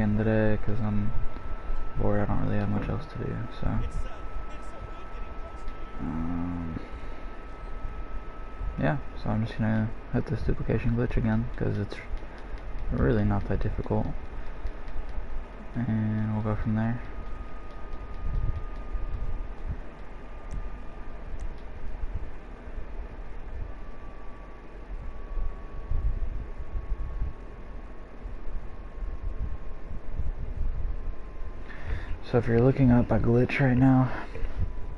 again today because I'm bored. I don't really have much else to do, so. Yeah, so I'm just gonna hit this duplication glitch again because it's really not that difficult. And we'll go from there. So if you're looking up a glitch right now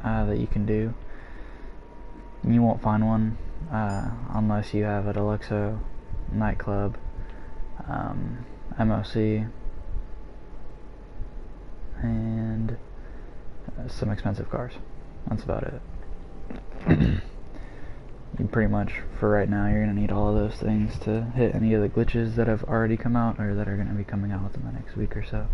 that you can do, you won't find one unless you have a Deluxo, Nightclub, MOC, and some expensive cars. That's about it. You pretty much, for right now, you're going to need all of those things to hit any of the glitches that have already come out or that are going to be coming out within the next week or so.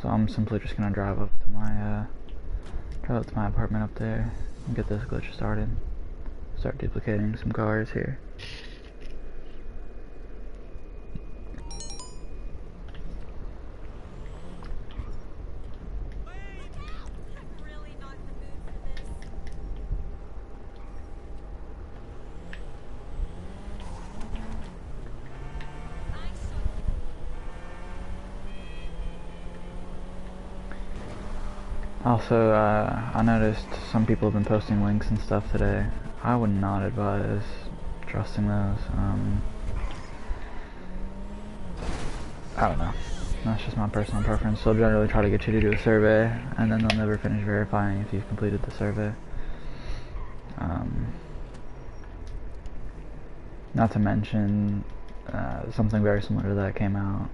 So I'm simply just gonna drive up to my apartment up there and get this glitch started. Start duplicating some cars here. Also, I noticed some people have been posting links and stuff today. I would not advise trusting those. I don't know. That's just my personal preference. They'll generally try to get you to do a survey, and then they'll never finish verifying if you've completed the survey. Not to mention, something very similar to that came out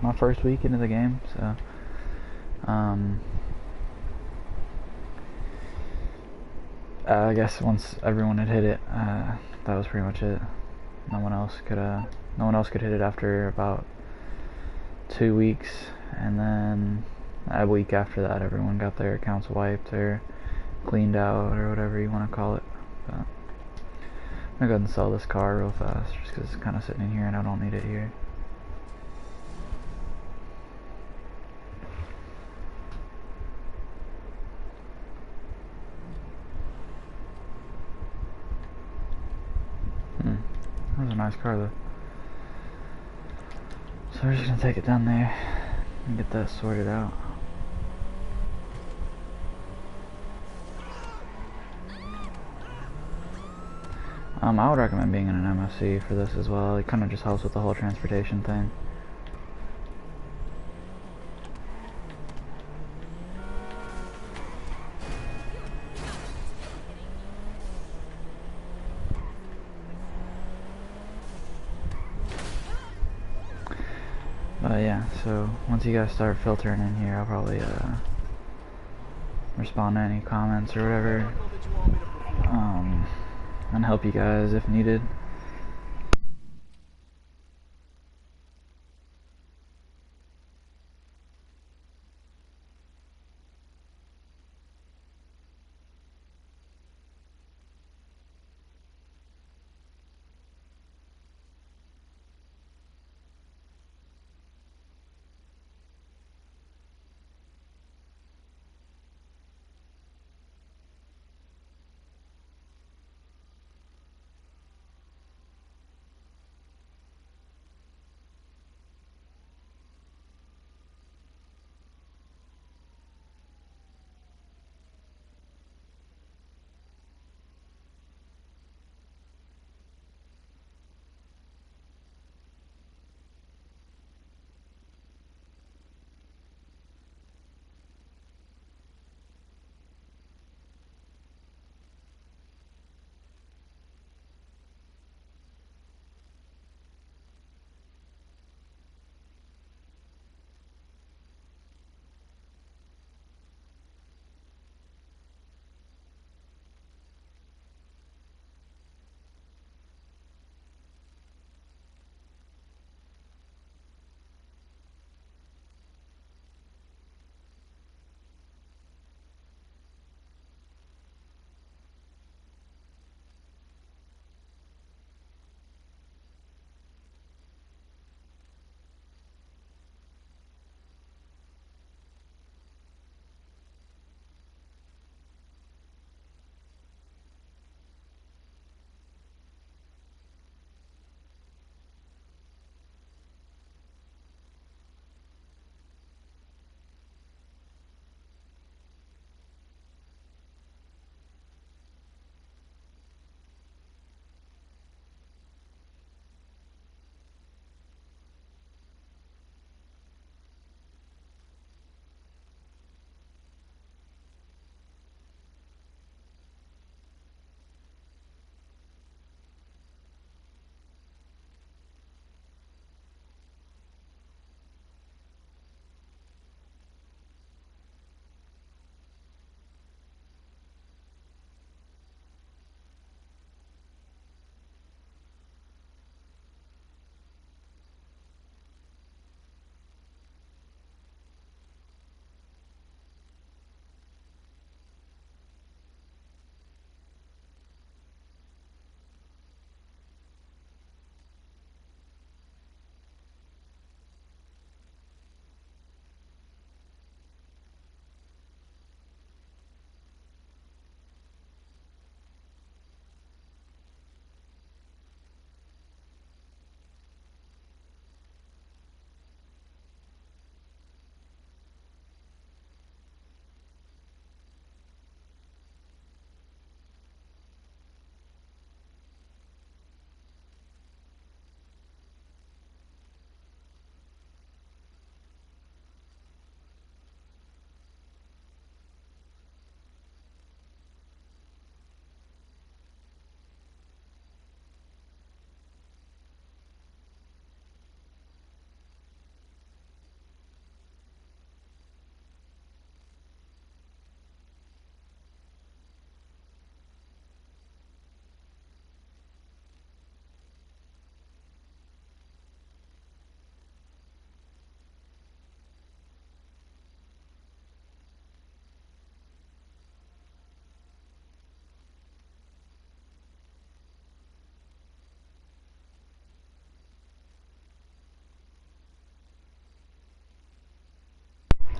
my first week into the game, so I guess once everyone had hit it, that was pretty much it. No one else could hit it after about 2 weeks, and then a week after that, everyone got their accounts wiped or cleaned out or whatever you want to call it. But I'm gonna go ahead and sell this car real fast, just because it's kind of sitting in here and I don't need it here. That was a nice car though. So we're just gonna take it down there and get that sorted out. I would recommend being in an MFC for this as well. It kind of just helps with the whole transportation thing. But yeah, so once you guys start filtering in here, I'll probably respond to any comments or whatever, and help you guys if needed.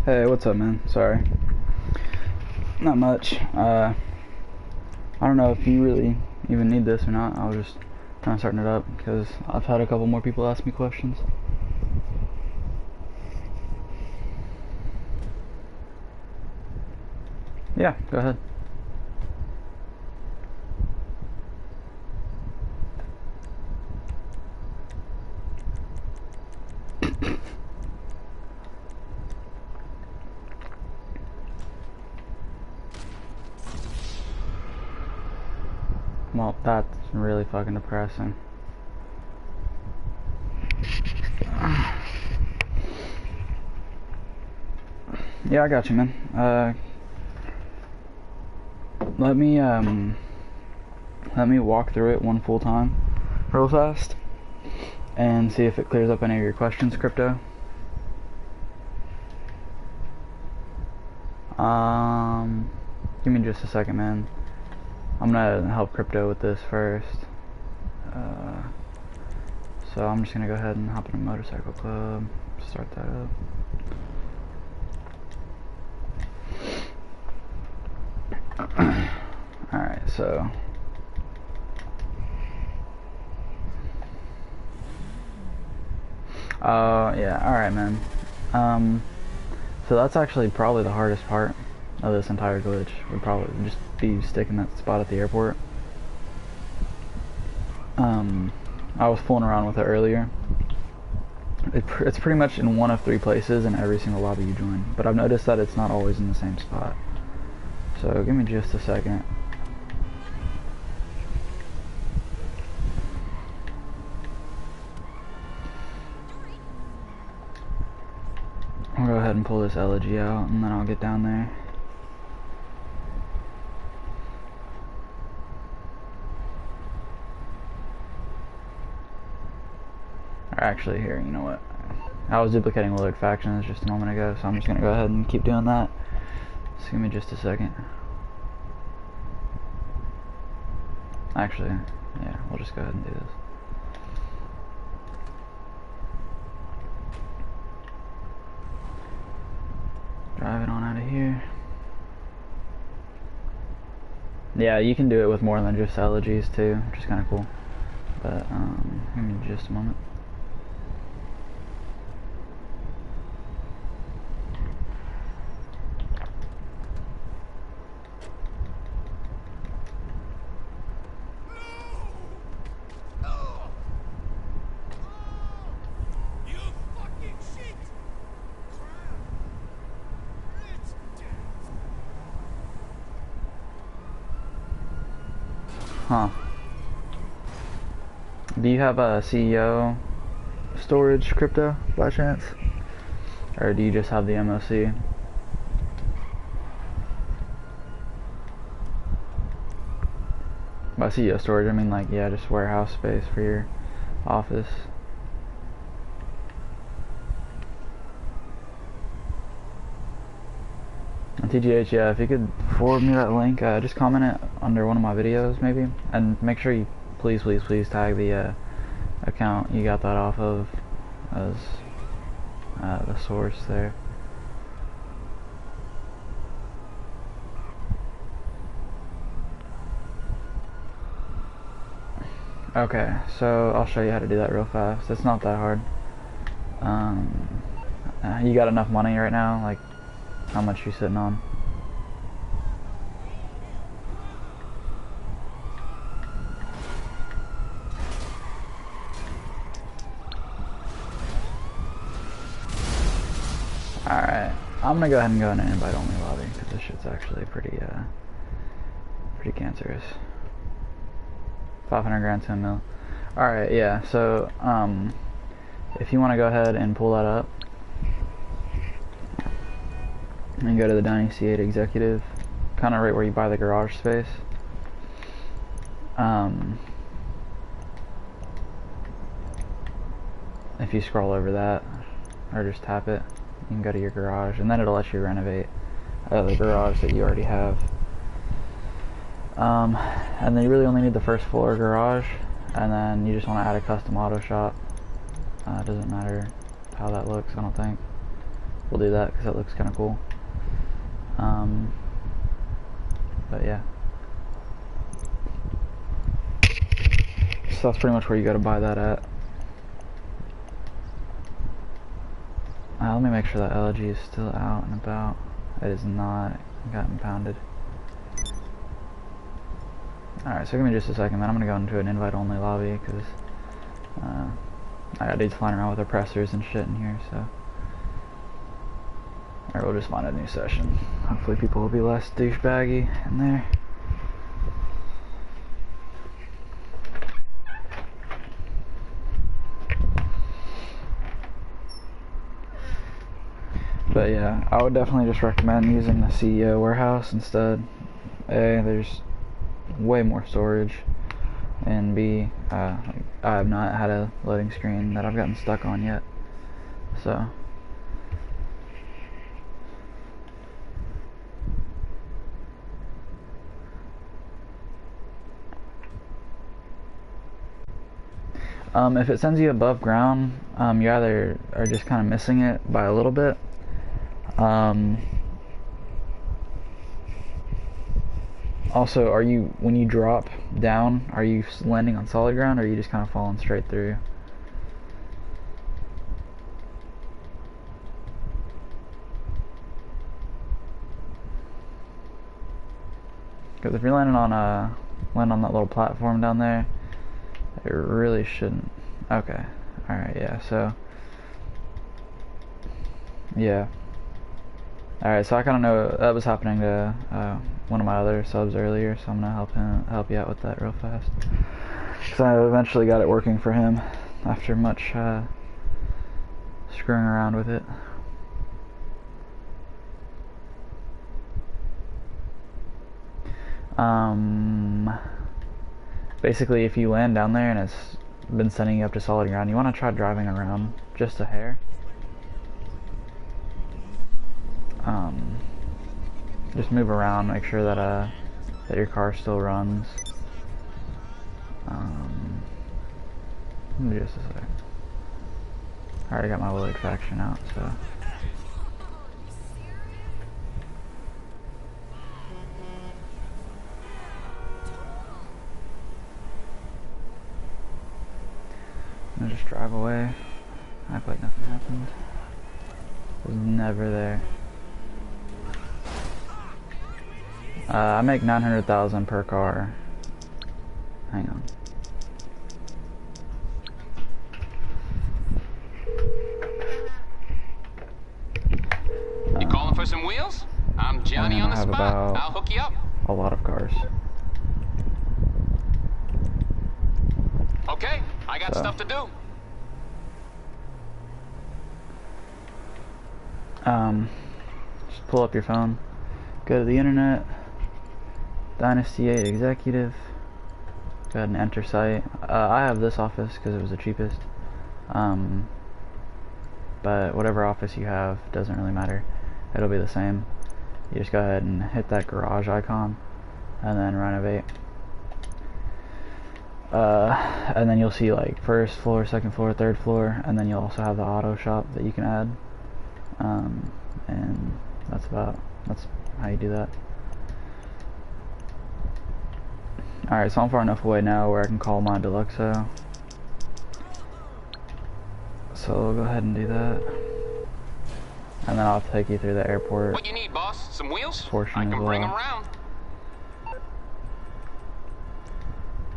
Hey, what's up, man? Sorry. Not much. I don't know if you really even need this or not. I was just trying to start it up because I've had a couple more people ask me questions. Yeah, go ahead. Well, that's really fucking depressing. Yeah, I got you, man. Let me walk through it one full time, real fast, and see if it clears up any of your questions, Crypto. Give me just a second, man. I'm gonna help Crypto with this first. So I'm just gonna go ahead and hop in a motorcycle club, start that up. Alright, so yeah, alright, man. So that's actually probably the hardest part of this entire glitch. Would probably just be sticking that spot at the airport. I was fooling around with it earlier. It's pretty much in one of 3 places in every single lobby you join, but I've noticed that it's not always in the same spot. So give me just a second. I'll go ahead and pull this elegy out and then I'll get down there. Or actually, here, you know what? I was duplicating Willard Factions just a moment ago, so I'm just gonna go ahead and keep doing that. Just give me just a second. Actually, yeah, we'll just go ahead and do this. Drive it on out of here. Yeah, you can do it with more than just elegies too, which is kind of cool. But give me just a moment. Huh. Do you have a CEO storage, Crypto, by chance? Or do you just have the MOC? By CEO storage, I mean like, yeah, just warehouse space for your office. And TGH, yeah, if you could forward me that link, just comment it under one of my videos maybe, and make sure you please tag the account you got that off of as the source there. Okay, so I'll show you how to do that real fast. It's not that hard. You got enough money right now? Like, how much you sitting on? Alright, I'm gonna go ahead and go in an invite only lobby because this shit's actually pretty cancerous. 500 grand to a mil. Alright, yeah, so if you want to go ahead and pull that up and go to the Dining C8 Executive, kind of right where you buy the garage space. If you scroll over that or just tap it, you can go to your garage and then it'll let you renovate the garage that you already have. And then you really only need the first floor garage, and then you just want to add a custom auto shop. It doesn't matter how that looks, I don't think. we'll do that because that looks kind of cool. But yeah. So that's pretty much where you gotta buy that at. Let me make sure that elegy is still out and about. It is not. Got impounded. Alright, so give me just a second, man. I'm gonna go into an invite-only lobby because I got dudes flying around with oppressors and shit in here, so. Alright, we'll just find a new session. Hopefully people will be less douchebaggy in there. But yeah, I would definitely just recommend using the CEO warehouse instead. A, there's way more storage, and B, I have not had a loading screen that I've gotten stuck on yet. So. If it sends you above ground, you either are just kind of missing it by a little bit. Also, when you drop down, are you landing on solid ground, or are you just kind of falling straight through? Because if you're landing on that little platform down there, it really shouldn't. Okay. Alright, yeah, so. Yeah. Alright, so I kind of know that was happening to one of my other subs earlier, so I'm going to help you out with that real fast. Because I eventually got it working for him after much screwing around with it. Basically, if you land down there and it's been sending you up to solid ground, you want to try driving around just a hair. Just move around, make sure that that your car still runs. Just a sec. I already got my Willard faction out, so. I'm gonna just drive away, act like nothing happened. Was never there. I make 900,000 per car. Hang on. You calling for some wheels? I'm Johnny on the spot. I'll hook you up. A lot of cars. Okay, I got stuff to do. Just pull up your phone, go to the internet, Dynasty 8 Executive, go ahead and enter site. I have this office because it was the cheapest, but whatever office you have doesn't really matter, it'll be the same. You just go ahead and hit that garage icon and then renovate, and then you'll see like first floor, second floor, third floor, and then you'll also have the auto shop that you can add, and that's how you do that. Alright, so I'm far enough away now where I can call my Deluxo. So we'll go ahead and do that. And then I'll take you through the airport. What you need, boss? Some wheels? Portion I can as well. bring them around.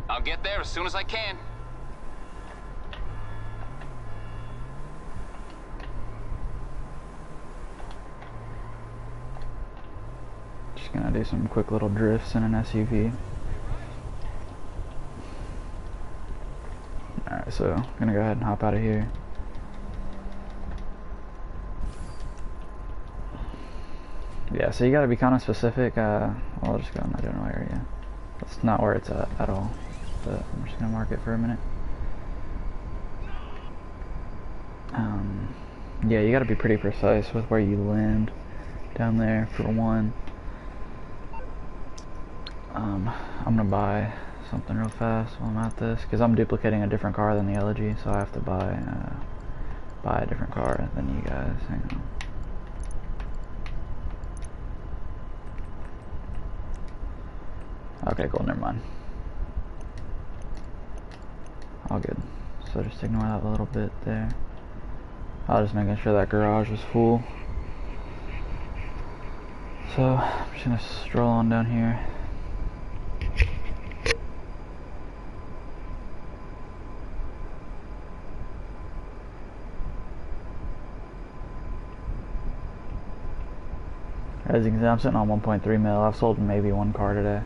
I'll get there as soon as I can. Just gonna do some quick little drifts in an SUV. Alright, so I'm gonna go ahead and hop out of here. Yeah, so you gotta be kind of specific. Well, I'll just go in the general area. That's not where it's at all, but I'm just gonna mark it for a minute. Yeah, you gotta be pretty precise with where you land down there, for one. I'm gonna buy something real fast while I'm at this, because I'm duplicating a different car than the Elegy, so I have to buy a different car than you guys. Hang on. Okay, cool, never mind. All good. So just ignore that little bit there. I was just making sure that garage was full. So I'm just gonna stroll on down here. As you can see, I'm sitting on 1.3 mil. I've sold maybe one car today.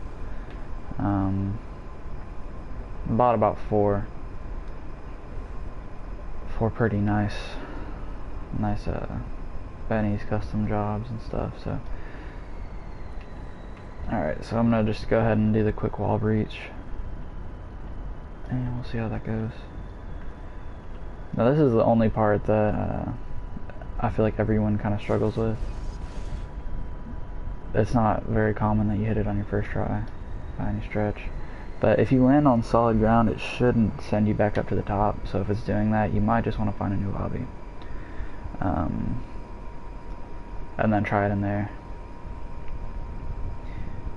Bought about four pretty nice Benny's custom jobs and stuff. So, all right. So I'm gonna just go ahead and do the quick wall breach, and we'll see how that goes. Now this is the only part that I feel like everyone kind of struggles with. It's not very common that you hit it on your first try by any stretch. But if you land on solid ground, it shouldn't send you back up to the top. So if it's doing that, you might just want to find a new lobby. And then try it in there.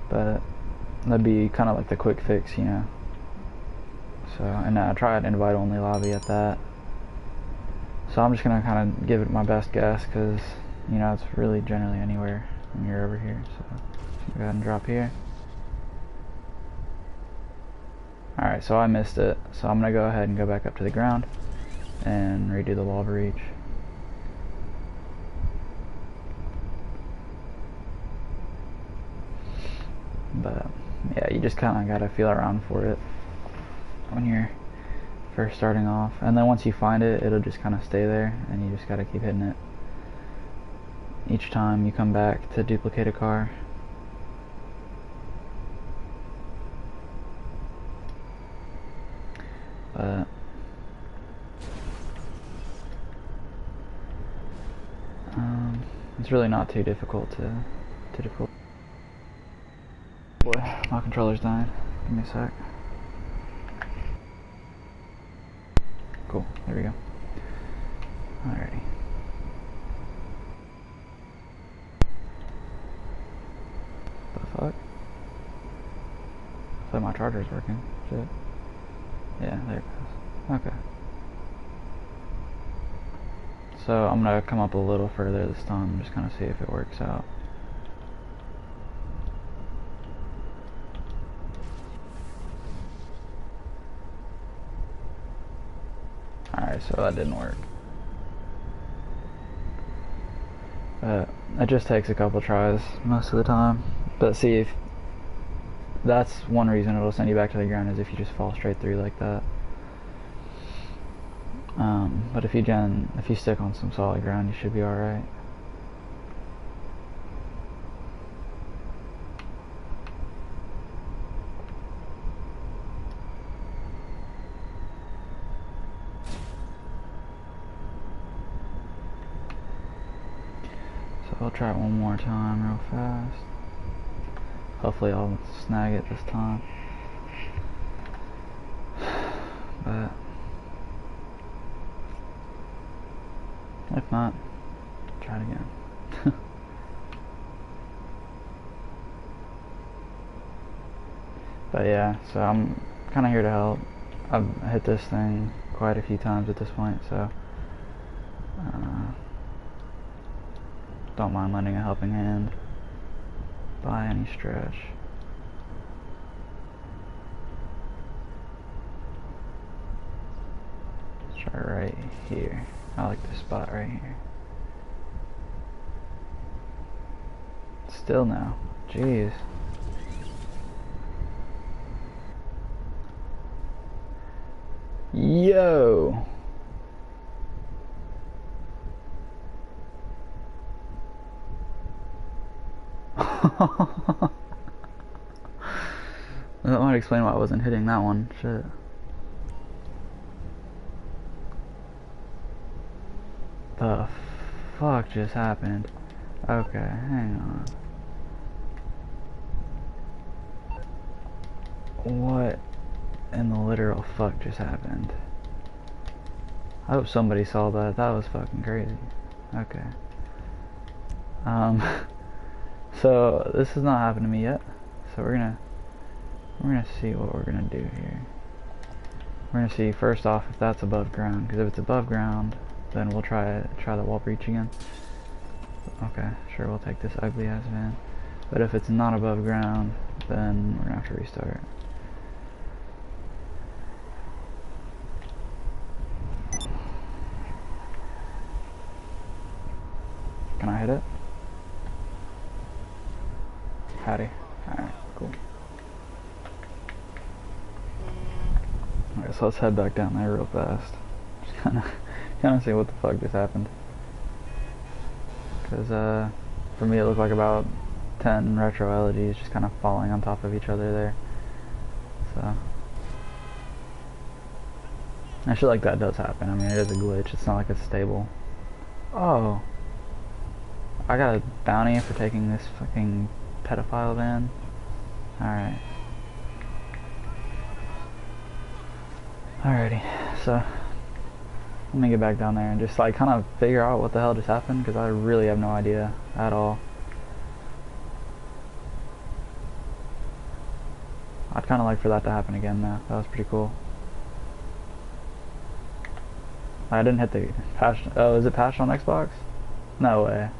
But that'd be kind of like the quick fix, you know. So, and try an invite only lobby at that. So I'm just going to kind of give it my best guess because, you know, it's really generally anywhere when you're over here. So go ahead and drop here. Alright, so I missed it. So I'm going to go ahead and go back up to the ground and redo the wall breach. But yeah, you just kind of got to feel around for it when you're first starting off. And then once you find it, it'll just kind of stay there and you just got to keep hitting it each time you come back to duplicate a car. But it's really not too difficult Boy, my controller's dying. Give me a sec. Cool, there we go. Alrighty. The fuck? I thought my charger's working. Shit. Yeah, there it goes. Okay. So I'm gonna come up a little further this time and just kind of see if it works out. Alright, so that didn't work. It just takes a couple tries most of the time. But see, if that's one reason it'll send you back to the ground is if you just fall straight through like that. But if you stick on some solid ground, you should be alright. So I'll try it one more time real fast. Hopefully I'll snag it this time. But if not, try it again. But yeah, so I'm kind of here to help. I've hit this thing quite a few times at this point, so don't mind lending a helping hand by any stretch. Let's try right here. I like this spot right here. Still no. Jeez. Yo! That might explain why I wasn't hitting that one. Shit. The fuck just happened? Okay, hang on. What in the literal fuck just happened? I hope somebody saw that. That was fucking crazy. Okay. So this has not happened to me yet. So we're gonna We're gonna see what we're gonna do here. We're gonna see first off if that's above ground, because if it's above ground, then we'll try the wall breach again. Okay, sure, we'll take this ugly ass van. But if it's not above ground, then we're gonna have to restart. Can I hit it? Howdy. Alright, cool. Alright, so let's head back down there real fast. Just kinda see what the fuck just happened. Because, for me it looked like about 10 retro LEDs just kind of falling on top of each other there. So, and shit like that does happen. I mean, it is a glitch. It's not like it's stable. Oh. I got a bounty for taking this fucking pedophile van. Alright. Alrighty, so let me get back down there and just like kind of figure out what the hell just happened, because I really have no idea at all. I'd kind of like for that to happen again though. That was pretty cool. I didn't hit the patch. Oh, is it patched on Xbox? No way.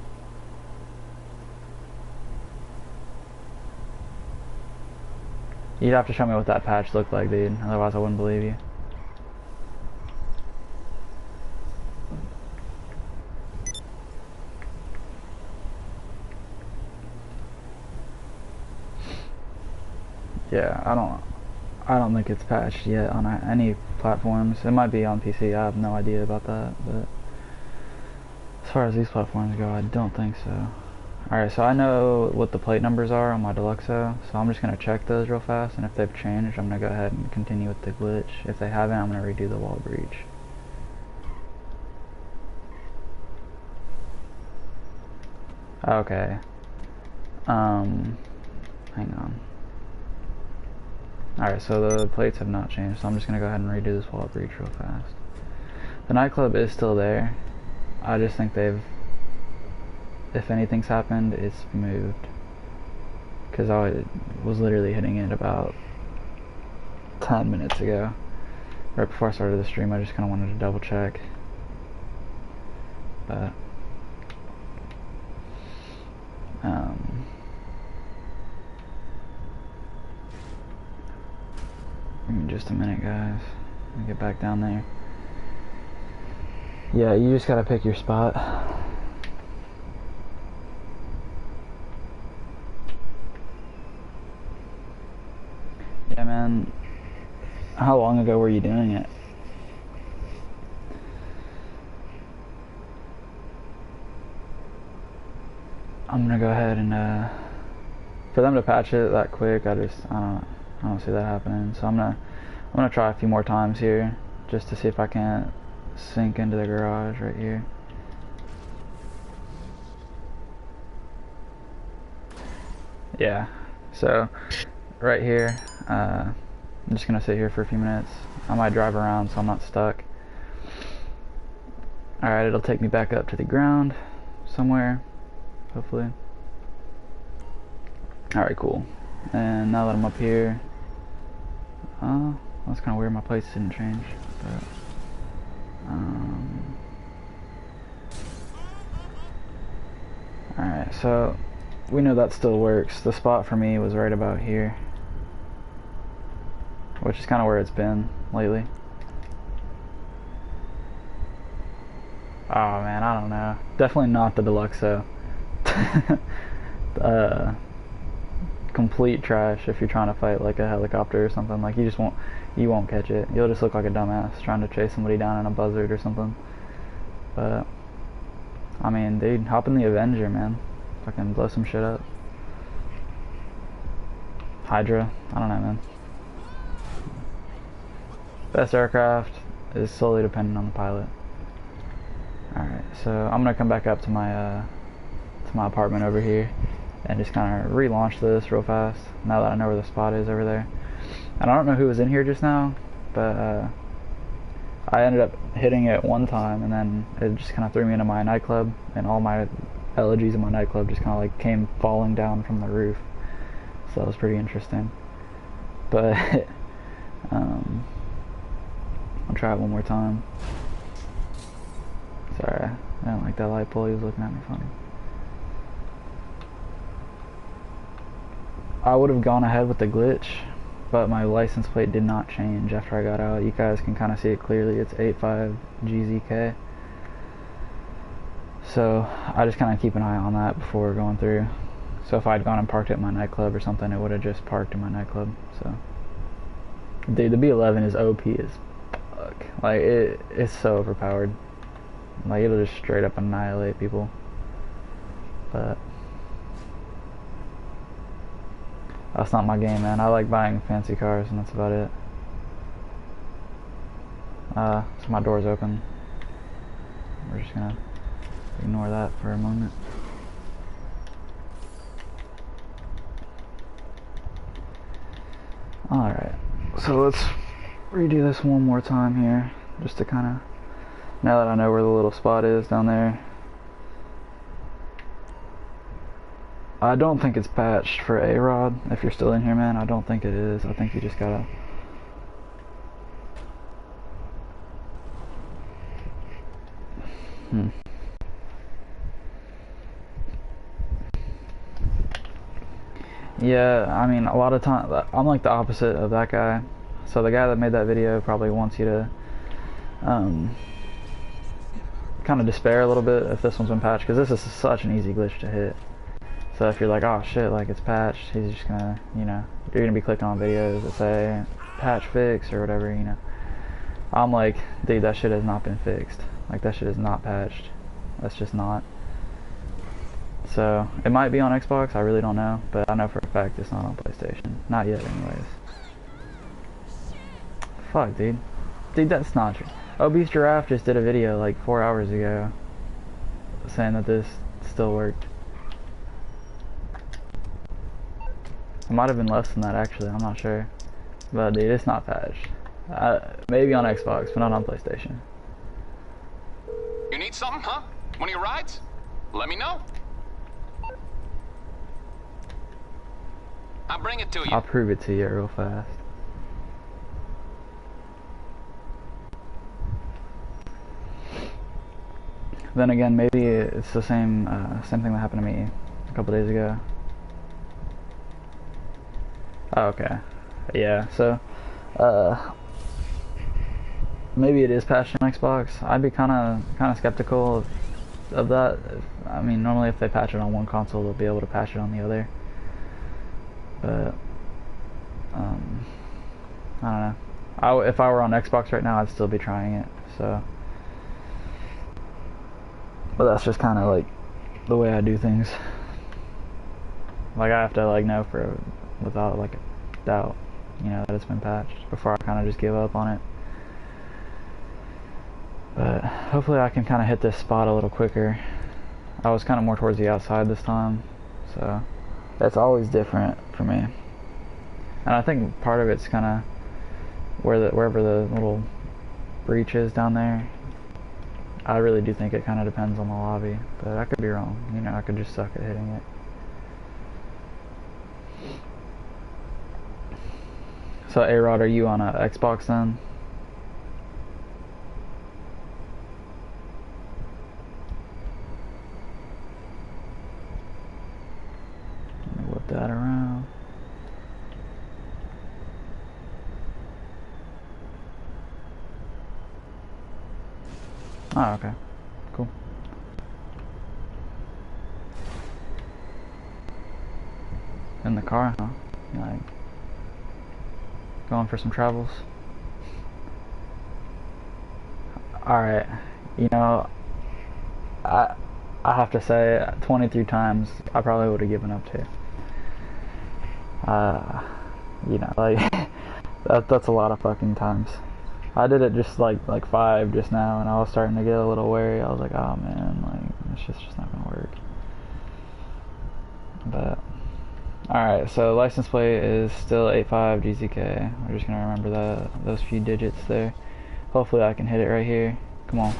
You'd have to show me what that patch looked like, dude. Otherwise I wouldn't believe you. Yeah, I don't think it's patched yet on any platforms. It might be on PC. I have no idea about that, but as far as these platforms go, I don't think so. Alright, so I know what the plate numbers are on my Deluxo, so I'm just going to check those real fast, and if they've changed, I'm going to go ahead and continue with the glitch. If they haven't, I'm going to redo the wall breach. Okay. Hang on. Alright, so the plates have not changed, so I'm just going to go ahead and redo this wall breach real fast. The nightclub is still there. I just think they've... If anything's happened, it's moved. Because I was literally hitting it about 10 minutes ago. Right before I started the stream, I just kind of wanted to double check. But... give me just a minute, guys. Let me get back down there. Yeah, you just gotta pick your spot. Yeah, man. How long ago were you doing it? I'm gonna go ahead and for them to patch it that quick, I don't see that happening. So I'm gonna try a few more times here just to see if I can't sink into the garage right here. Yeah. So right here, I'm just gonna sit here for a few minutes. I might drive around so I'm not stuck. Alright, it'll take me back up to the ground somewhere, hopefully. Alright, cool. And now that I'm up here, that's kind of weird, my plates didn't change, but alright, so we know that still works. The spot for me was right about here, which is kind of where it's been lately. Oh man, I don't know. Definitely not the Deluxo. Complete trash if you're trying to fight like a helicopter or something. Like you won't catch it. You'll just look like a dumbass trying to chase somebody down in a buzzard or something. But I mean, dude, hop in the Avenger, man. Fucking blow some shit up. Hydra, I don't know, man. Best aircraft is solely dependent on the pilot. Alright, so I'm gonna come back up to my apartment over here and just kind of relaunch this real fast now that I know where the spot is over there. And I don't know who was in here just now, but I ended up hitting it one time and then it just kind of threw me into my nightclub, and all my LEDs in my nightclub just kind of like came falling down from the roof. So that was pretty interesting. But I'll try it one more time. Sorry, I don't like that light pole. He was looking at me funny. I would have gone ahead with the glitch, but my license plate did not change after I got out. You guys can kind of see it clearly. It's 85GZK. So I just kind of keep an eye on that before going through. So if I'd gone and parked at my nightclub or something, it would have just parked in my nightclub. So, dude, the B11 is OP as fuck. Like, it's so overpowered. Like, it'll just straight up annihilate people. But that's not my game, man. I like buying fancy cars, and that's about it. So my door's open. We're just gonna ignore that for a moment. Alright, so let's redo this one more time here, just to kind of, now that I know where the little spot is down there. I don't think it's patched for A-Rod. If you're still in here, man, I don't think it is. I think you just gotta... Yeah, I mean, a lot of time I'm like the opposite of that guy. So the guy that made that video probably wants you to kind of despair a little bit if this one's been patched, because this is such an easy glitch to hit. So if you're like, oh shit, like it's patched, he's just gonna, you know, you're gonna be clicking on videos that say patch fix or whatever, you know. I'm like, dude, that shit has not been fixed. Like, that shit is not patched. That's just not. So it might be on Xbox, I really don't know, but I know for a fact it's not on PlayStation. Not yet, anyways. Fuck, dude. Dude, that's not true. Obese Giraffe just did a video like 4 hours ago saying that this still worked. It might have been less than that, actually, I'm not sure. But dude, it's not patched. Maybe on Xbox, but not on PlayStation. You need something, huh? One of your rides? Let me know. I'll bring it to you. I'll prove it to you real fast. Then again, maybe it's the same thing that happened to me a couple days ago. Oh, okay. Yeah, so maybe it is patched on Xbox. I'd be kind of skeptical of that. I mean, normally if they patch it on one console, they'll be able to patch it on the other. But I don't know. If I were on Xbox right now, I'd still be trying it. So, but that's just kind of like the way I do things. Like, I have to like know without like a doubt, you know, that it's been patched before I kind of just give up on it. But hopefully I can kind of hit this spot a little quicker. I was kind of more towards the outside this time, so that's always different for me. And I think part of it's kind of wherever the little breach is down there. I really do think it kind of depends on the lobby, but I could be wrong. You know, I could just suck at hitting it. So A-Rod, are you on a Xbox then? Let me whip that around. Oh, okay. Cool. In the car, huh? You like going for some travels? Alright. You know, I have to say 23 times I probably would have given up too. You know, like that's a lot of fucking times. I did it just like 5 just now, and I was starting to get a little wary. I was like, oh man, like this shit's just not gonna work. But alright, so license plate is still 85GZK. We're just gonna remember those few digits there. Hopefully I can hit it right here. Come on.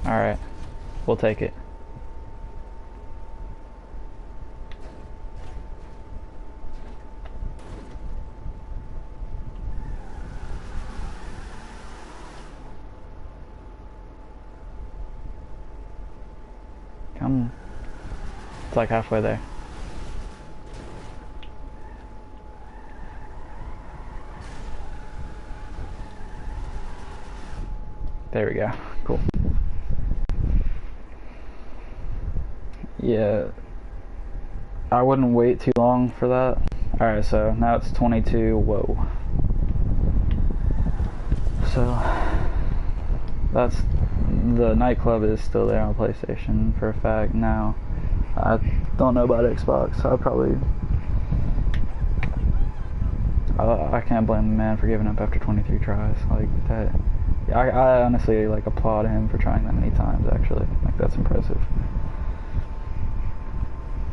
Alright, we'll take it. It's like halfway there. There we go. Cool. Yeah. I wouldn't wait too long for that. Alright, so now it's 22. Whoa. So that's the nightclub is still there on PlayStation for a fact now. I don't know about Xbox. I can't blame the man for giving up after 23 tries like that. I honestly like applaud him for trying that many times. Actually, like that's impressive.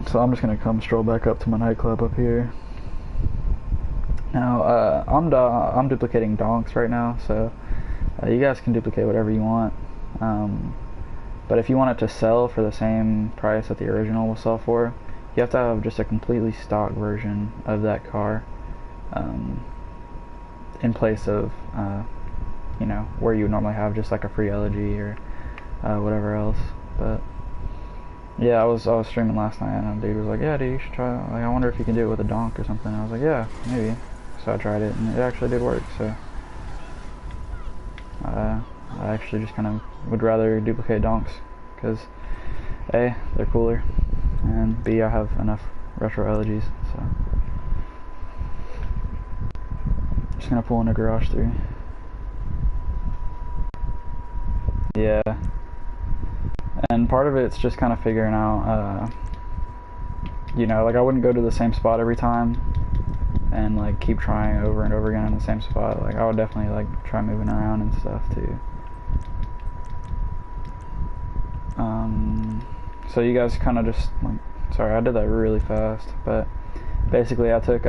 So I'm just gonna come stroll back up to my nightclub up here. Now I'm duplicating donks right now, so you guys can duplicate whatever you want. But if you want it to sell for the same price that the original will sell for, you have to have just a completely stock version of that car in place of you know, where you would normally have just like a free elegy or whatever else. But yeah, I was streaming last night and a dude was like, yeah dude, you should try, like, I wonder if you can do it with a donk or something. I was like, yeah, maybe. So I tried it and it actually did work. So I actually just kind of would rather duplicate donks because A, they're cooler, and B, I have enough retro elegies. So just gonna pull into Garage 3. Yeah, and part of it's just kind of figuring out, you know, like I wouldn't go to the same spot every time and like keep trying over and over again in the same spot. Like I would definitely like try moving around and stuff too. So you guys kind of just like, sorry, I did that really fast, but basically I took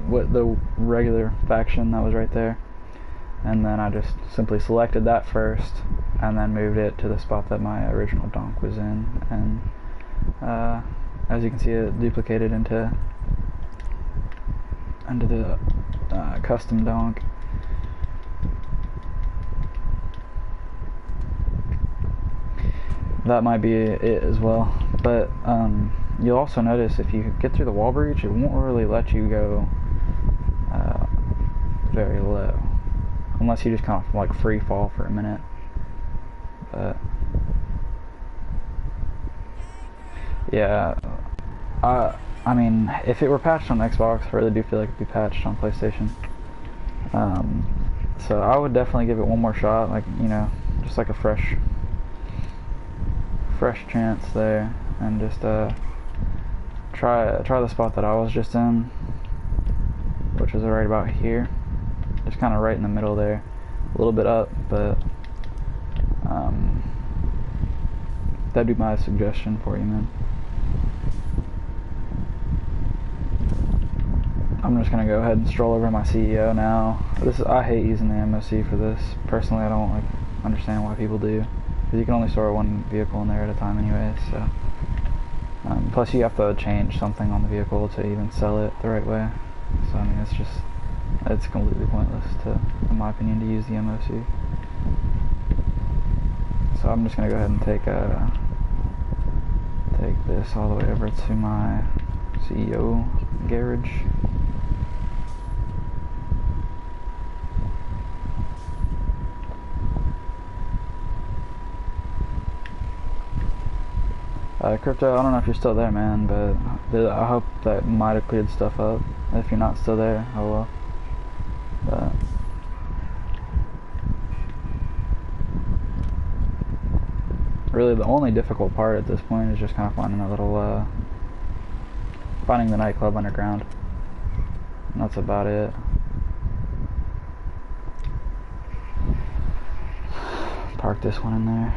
what the regular faction that was right there, and then I just simply selected that first and then moved it to the spot that my original donk was in, and as you can see, it duplicated into the custom donk. That might be it as well, but you'll also notice if you get through the wall breach, it won't really let you go very low, unless you just kind of like free fall for a minute. But yeah, I mean, if it were patched on Xbox, I really do feel like it'd be patched on PlayStation. So I would definitely give it one more shot, like, you know, just like a fresh chance there, and just try the spot that I was just in, which is right about here, just kind of right in the middle there, a little bit up, but that'd be my suggestion for you, man. I'm just gonna go ahead and stroll over to my CEO now. I hate using the MOC for this. Personally, I don't like understand why people do. Because you can only store one vehicle in there at a time anyways, so. Plus you have to change something on the vehicle to even sell it the right way. So I mean, it's completely pointless in my opinion, to use the MOC. So I'm just gonna go ahead and take this all the way over to my CEO garage. Crypto, I don't know if you're still there, man, but I hope that might have cleared stuff up. If you're not still there, oh well. But really, the only difficult part at this point is just kind of finding finding the nightclub underground. And that's about it. Park this one in there.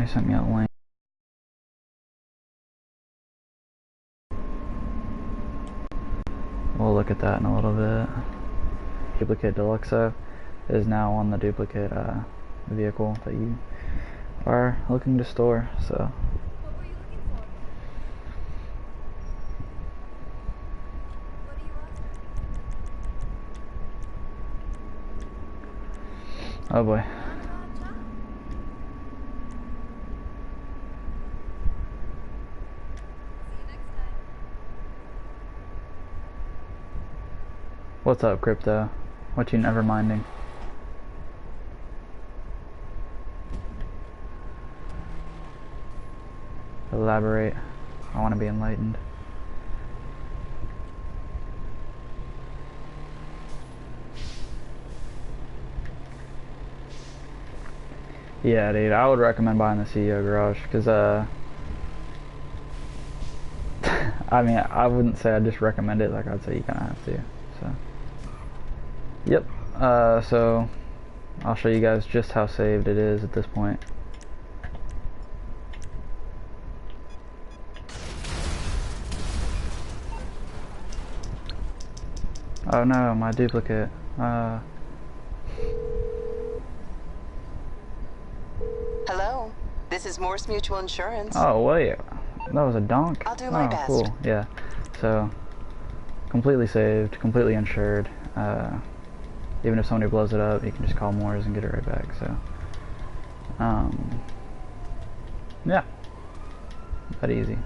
He sent me a link. We'll look at that in a little bit. Duplicate Deluxo is now on the duplicate vehicle that you are looking to store. So. What were you looking for? What are you after? Oh boy. What's up, Crypto? What you never minding? Elaborate. I want to be enlightened. Yeah, dude, I would recommend buying the CEO garage, because, I mean, I wouldn't say I'd just recommend it, like, I'd say you kind of have to, so. Yep, so, I'll show you guys just how saved it is at this point. Oh no, my duplicate, Hello, this is Morse Mutual Insurance. Oh wait, that was a donk? I'll do my best. Cool, yeah. So, completely saved, completely insured. Even if somebody blows it up, you can just call Morse and get it right back, so. Yeah. That easy.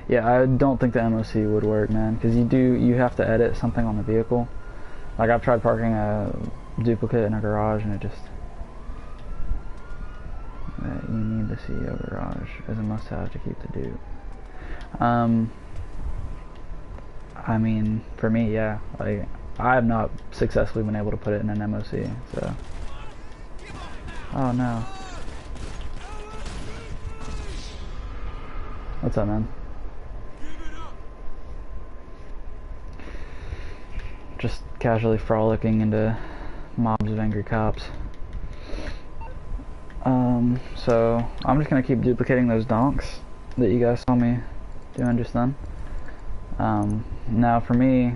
Yeah, I don't think the MOC would work, man, because you have to edit something on the vehicle. Like, I've tried parking a duplicate in a garage, and it just... you need the CEO garage as a must-have to keep the dupe. I mean, for me, yeah, like, I have not successfully been able to put it in an MOC, so... Oh, no. What's up, man? Just casually frolicking into mobs of angry cops. So I'm just gonna keep duplicating those donks that you guys saw me doing just then. Now for me,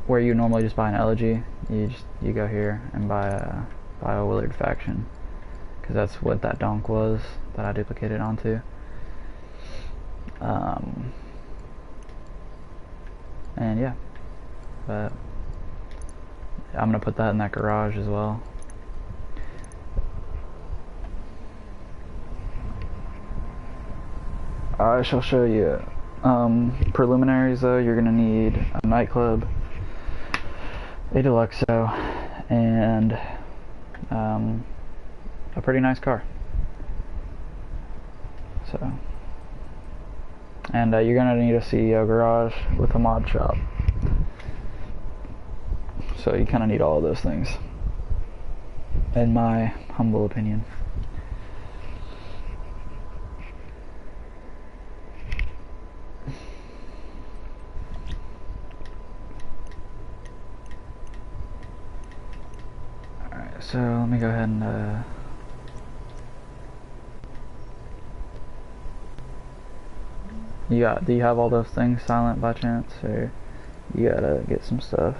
where you normally just buy an elegy, you go here and buy a Willard Faction, because that's what that donk was that I duplicated onto. And yeah. But I'm gonna put that in that garage as well. I shall show you. Preliminaries though, you're gonna need a nightclub, a Deluxo, and a pretty nice car. So, and you're gonna need a CEO garage with a mod shop. So you kind of need all of those things, in my humble opinion. Alright, so let me go ahead and do you have all those things silent by chance, or you gotta get some stuff?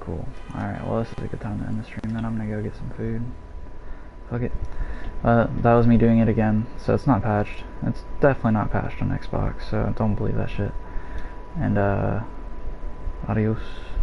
Cool. Alright, well this is a good time to end the stream, then I'm gonna go get some food. Fuck it. That was me doing it again, so it's not patched. It's definitely not patched on Xbox, so don't believe that shit. And adios.